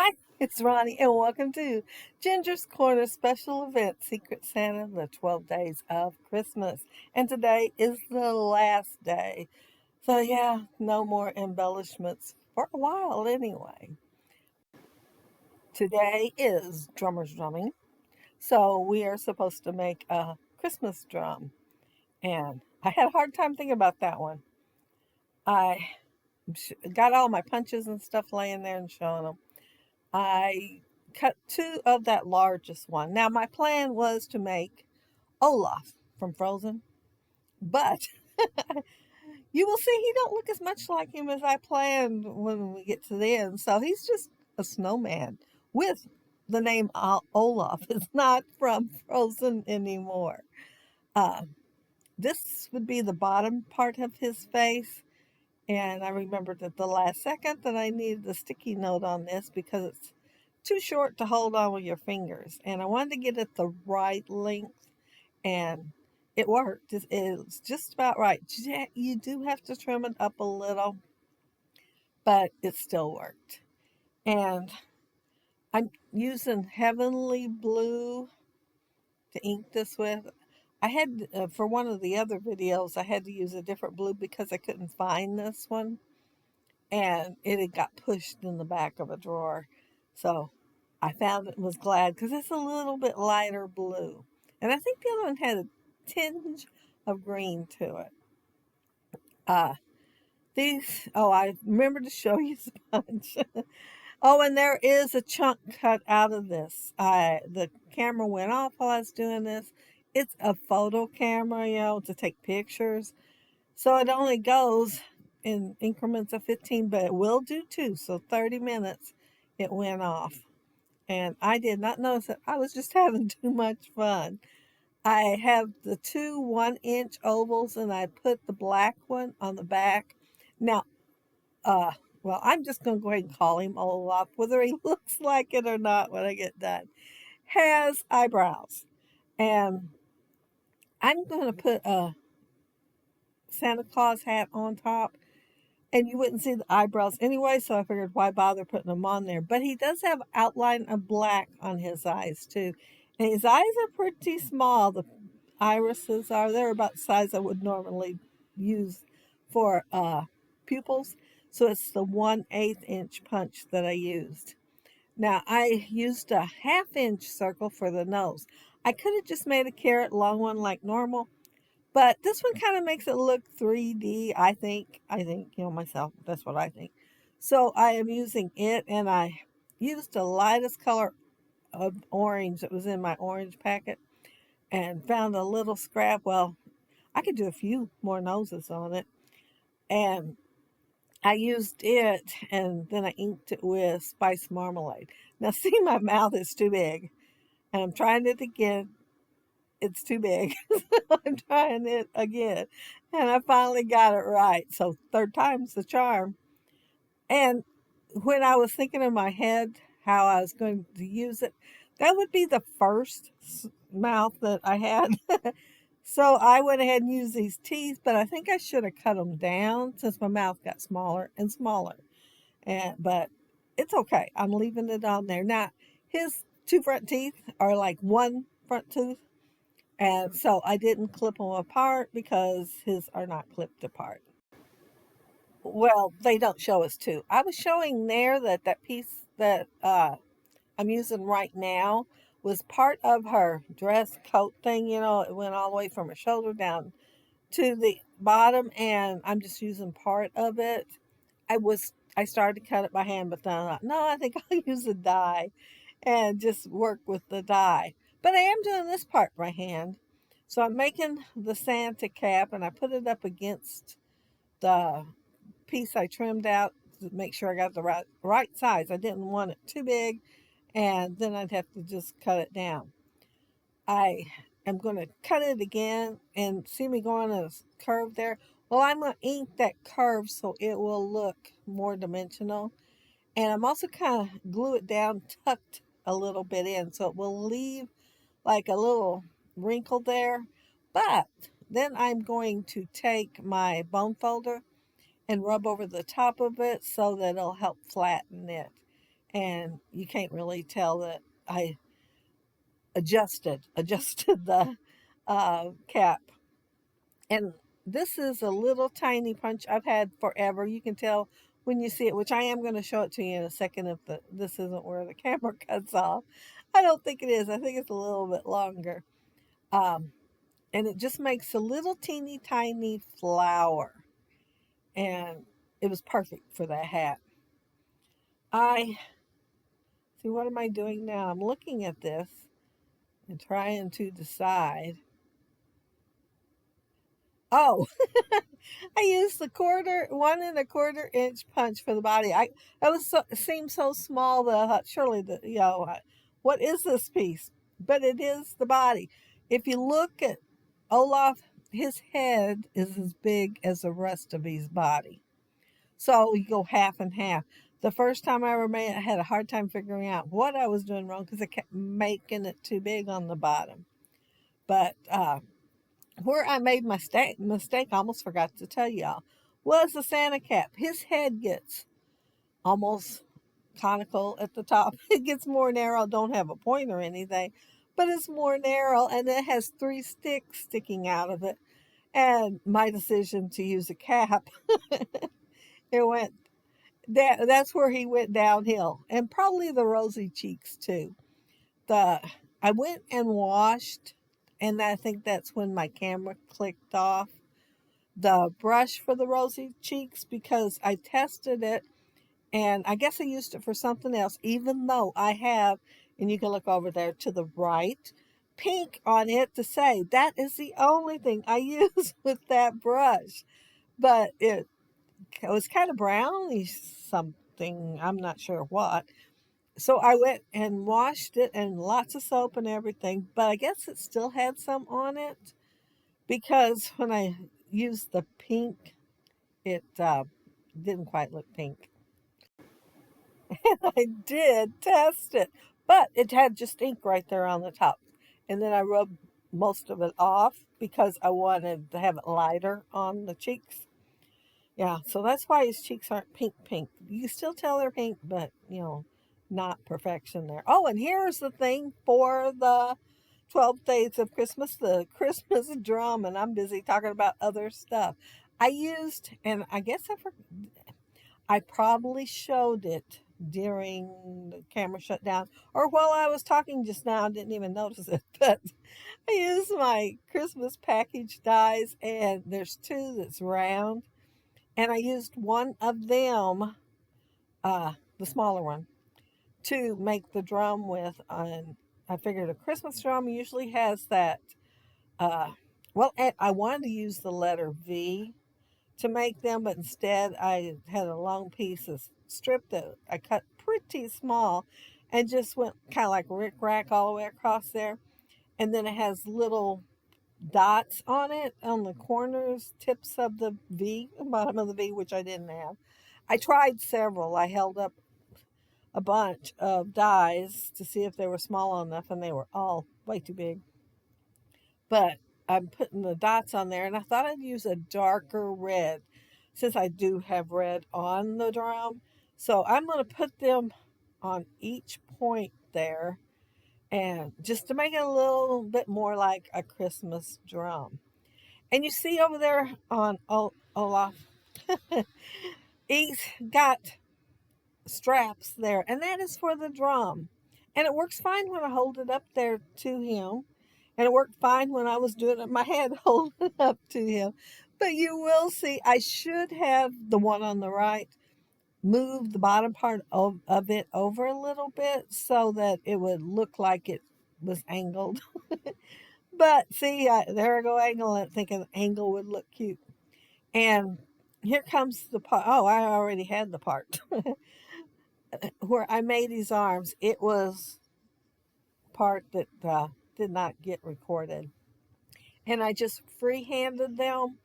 Hi, it's Ronnie, and welcome to Ginger's Corner special event, Secret Santa, the 12 days of Christmas. And today is the last day. So, yeah, no more embellishments for a while anyway. Today is drummers drumming. So, we are supposed to make a Christmas drum. And I had a hard time thinking about that one. I got all my punches and stuff laying there and showing them. I cut two of that largest one. Now, my plan was to make Olaf from Frozen, but you will see he don't look as much like him as I planned when we get to the end. So he's just a snowman with the name Olaf. It's not from Frozen anymore. Uh, this would be the bottom part of his face. And I remembered at the last second that I needed a sticky note on this because it's too short to hold on with your fingers. And I wanted to get it the right length, and it worked. It's just about right. You do have to trim it up a little, but it still worked. And I'm using Heavenly Blue to ink this with. I had, for one of the other videos, I had to use a different blue because I couldn't find this one. And it had got pushed in the back of a drawer. So I found it and was glad because it's a little bit lighter blue. And I think the other one had a tinge of green to it. Uh, I remember to show you sponge. Oh, and there is a chunk cut out of this. The camera went off while I was doing this. It's a photo camera, to take pictures. So it only goes in increments of 15, but it will do two. So 30 minutes it went off. And I did not notice it. I was just having too much fun. I have the two 1-inch ovals and I put the black one on the back. Now, uh, well, I'm just going to go ahead and call him Olaf, whether he looks like it or not when I get done. Has eyebrows. And I'm going to put a Santa Claus hat on top, and you wouldn't see the eyebrows anyway, so I figured why bother putting them on there. But he does have outline of black on his eyes too, and his eyes are pretty small. The irises are, they're about the size I would normally use for pupils, so it's the 1/8 inch punch that I used. Now I used a 1/2 inch circle for the nose. I could have just made a carrot long one like normal, but this one kind of makes it look 3D, I think. Myself, that's what I think. So I am using it, and I used the lightest color of orange that was in my orange packet and found a little scrap. Well, I could do a few more noses on it. And I used it, and then I inked it with spice marmalade. Now, see, my mouth is too big, and I'm trying it again. It's too big. I'm trying it again. And I finally got it right. So third time's the charm. And when I was thinking in my head how I was going to use it, that would be the first mouth that I had. So I went ahead and used these teeth, but I think I should have cut them down since my mouth got smaller and smaller. But it's okay. I'm leaving it on there. Now, his two front teeth are like one front tooth, and so I didn't clip them apart because his are not clipped apart. Well, they don't show us two. I was showing there that that piece that I'm using right now was part of her dress coat thing. It went all the way from her shoulder down to the bottom, and I'm just using part of it. I started to cut it by hand, but then I thought, no, I think I'll use a die and just work with the die. But I am doing this part by hand. So I'm making the Santa cap, and I put it up against the piece I trimmed out to make sure I got the right size. I didn't want it too big, and then I'd have to just cut it down. I am going to cut it again, and see me going a curve there. Well, I'm going to ink that curve so it will look more dimensional. And I'm also kind of glue it down, tucked a little bit in, so it will leave like a little wrinkle there. But then I'm going to take my bone folder and rub over the top of it so that it'll help flatten it. and you can't really tell that I adjusted the cap. And this is a little tiny punch I've had forever. You can tell when you see it, which I am going to show it to you in a second if this isn't where the camera cuts off. I don't think it is. I think it's a little bit longer. Um, and it just makes a little teeny tiny flower. And it was perfect for that hat. I see, what am I doing now? I'm looking at this and trying to decide. Oh, I used the 1 1/4 inch punch for the body. I was so, it seemed so small that I thought surely that what is this piece? But it is the body. If you look at Olaf, his head is as big as the rest of his body. So you go half and half. The first time I ever made it, I had a hard time figuring out what I was doing wrong because I kept making it too big on the bottom. But where I made my mistake, I almost forgot to tell y'all, was the Santa cap. His head gets almost conical at the top. It gets more narrow. Don't have a point or anything, but it's more narrow, and it has 3 sticks sticking out of it. And my decision to use a cap, it went that's where he went downhill, and probably the rosy cheeks too. The I went and washed, and I think that's when my camera clicked off the brush for the rosy cheeks because I tested it, and I guess I used it for something else, even though I have, and you can look over there to the right, pink on it to say that is the only thing I use with that brush. But it was kind of browny something, I'm not sure what. So I went and washed it and lots of soap and everything, but I guess it still had some on it because when I used the pink, it didn't quite look pink. I did test it, but it had just ink right there on the top. And then I rubbed most of it off because I wanted to have it lighter on the cheeks. Yeah, so that's why his cheeks aren't pink pink. You can still tell they're pink, but not perfection there. Oh, and here's the thing for the 12 Days of Christmas, the Christmas drum, and I'm busy talking about other stuff. I used, and I guess I probably showed it during the camera shutdown, or while I was talking just now, I didn't even notice it, but I used my Christmas package dies, and there's two that's round, and I used one of them, the smaller one, to make the drum with. And I figured a Christmas drum usually has that. Uh, well, I wanted to use the letter V to make them, but instead I had a long piece of strip that I cut pretty small and just went kind of like rick rack all the way across there. And then it has little dots on it on the corners, tips of the V, bottom of the V, which I didn't have. I tried several. I held up a bunch of dies to see if they were small enough, and they were all way too big. But I'm putting the dots on there, and I thought I'd use a darker red since I do have red on the drum. So I'm going to put them on each point there, and just to make it a little bit more like a Christmas drum. And you see over there on Olaf, he's got straps there, and that is for the drum. And it works fine when I hold it up there to him, and it worked fine when I was doing it in my head, holding it up to him. But you will see, I should have the one on the right move the bottom part of it over a little bit so that it would look like it was angled. But see, there I go angling it, thinking angle would look cute. And here comes the part. Oh, I already had the part where I made his arms. It was part that did not get recorded. And I just free-handed them.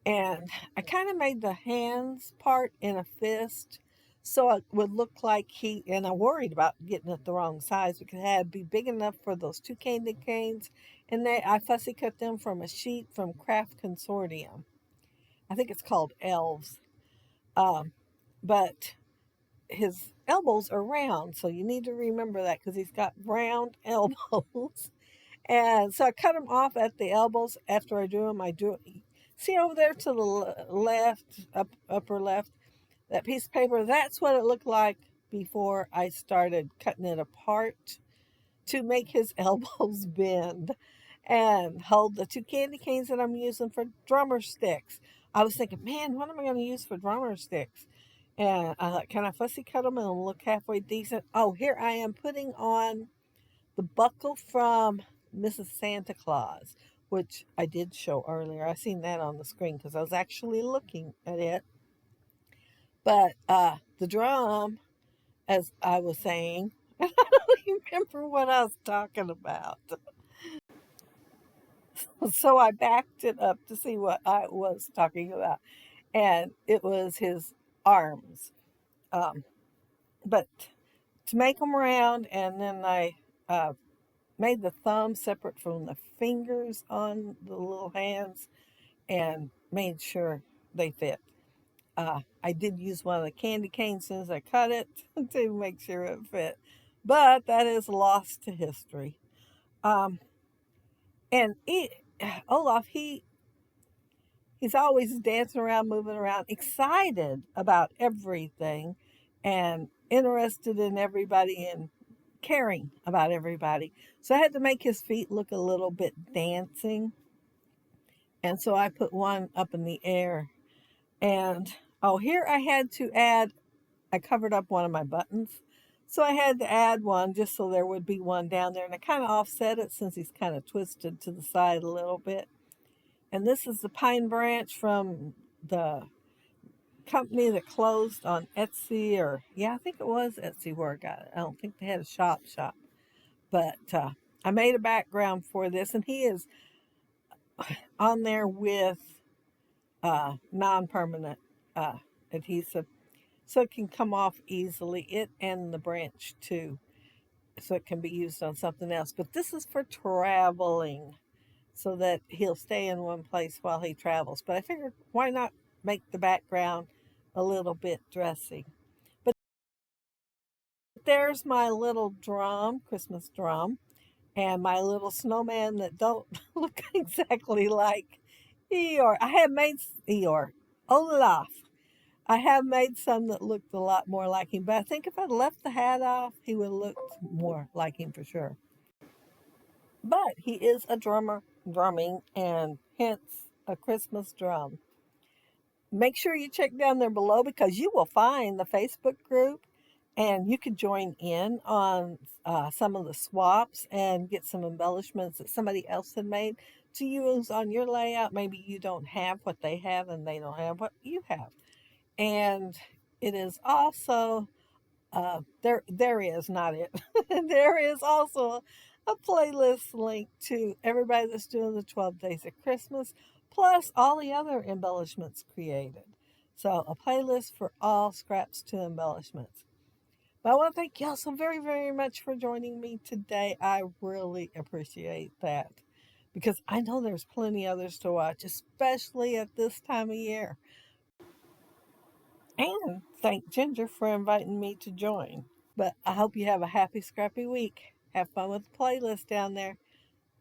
And I kind of made the hands part in a fist so it would look like and I worried about getting it the wrong size because it had to be big enough for those two candy canes. And I fussy cut them from a sheet from Craft Consortium. I think it's called Elves. Um, but his elbows are round, so you need to remember that because he's got round elbows. And so I cut them off at the elbows after I drew them. I drew, see over there to the left, upper left, that piece of paper. That's what it looked like before I started cutting it apart to make his elbows bend and hold the two candy canes that I'm using for drummer sticks. I was thinking, man, what am I going to use for drummer sticks? And I thought, can I fussy cut them and look halfway decent? Oh, here I am putting on the buckle from Mrs. Santa Claus, which I did show earlier. I seen that on the screen because I was actually looking at it. But the drum, as I was saying, I don't remember what I was talking about. So I backed it up to see what I was talking about, and it was his arms. Um, but to make them round, and then I made the thumb separate from the fingers on the little hands and made sure they fit. I did use one of the candy canes as soon as I cut it to make sure it fit, but that is lost to history. Um, and Olaf, he's always dancing around, moving around, excited about everything, and interested in everybody and caring about everybody. So I had to make his feet look a little bit dancing, and so I put one up in the air. And oh, here I had to add, I covered up one of my buttons. So I had to add one just so there would be one down there. And I kind of offset it since he's kind of twisted to the side a little bit. And this is the pine branch from the company that closed on Etsy, or yeah, I think it was Etsy where I got it. I don't think they had a shop. But I made a background for this, and he is on there with non-permanent adhesive, so it can come off easily. It and the branch too, so it can be used on something else. But this is for traveling, so that he'll stay in one place while he travels. But I figured, why not make the background a little bit dressy? But there's my little drum, Christmas drum, and my little snowman that don't look exactly like Eeyore. I have made Eeyore, Olaf. I have made some that looked a lot more like him, but I think if I'd left the hat off, he would have looked more like him for sure. But he is a drummer, drumming, and hence a Christmas drum. Make sure you check down there below because you will find the Facebook group and you can join in on some of the swaps and get some embellishments that somebody else had made to use on your layout. Maybe you don't have what they have and they don't have what you have. And it is also there is not it. There is also a playlist link to everybody that's doing the 12 days of Christmas, plus all the other embellishments created. So a playlist for all scraps to embellishments. But I want to thank y'all so very, very much for joining me today. I really appreciate that because I know there's plenty others to watch, especially at this time of year. And thank Ginger for inviting me to join. But I hope you have a happy, scrappy week. Have fun with the playlist down there.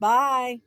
Bye.